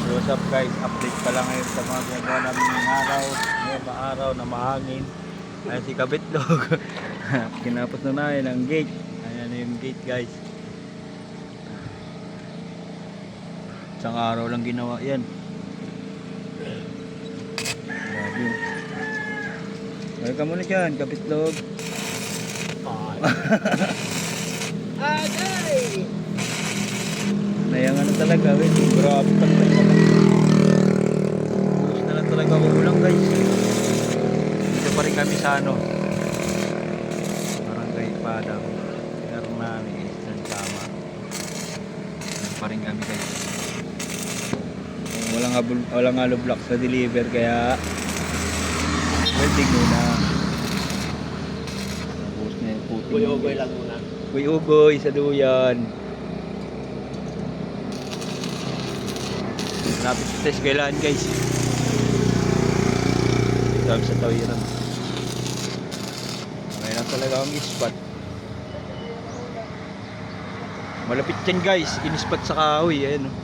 What's up guys, update pa lang ngayon sa mga ginagawa namin ng araw. Ngayon maaraw na mahangin. Ayan si Kabitlog. Kinapos na namin ang gate. Ayan na yung gate guys. Isang araw lang ginawa yan. Grabe. Welcome muna dyan Kabitlog. Agay! Nayang ano talaga, grabe pantay na lang. Pulos na lang talaga ulang guys. Dito pa rin kami sa ano, Barangay Padang, Hernani, Eastern Sama. Dito pa rin kami guys. Walang halo block sa deliver kaya welding muna. Tapos na yung puti. Ugoy lang muna. Ugoy sa duyan. Lapit sa test kailangan guys. Dami sa tawiran. Ngayon talaga ang ispat. Malapit yan guys. In-spot sa kahoy. Ayan, oh.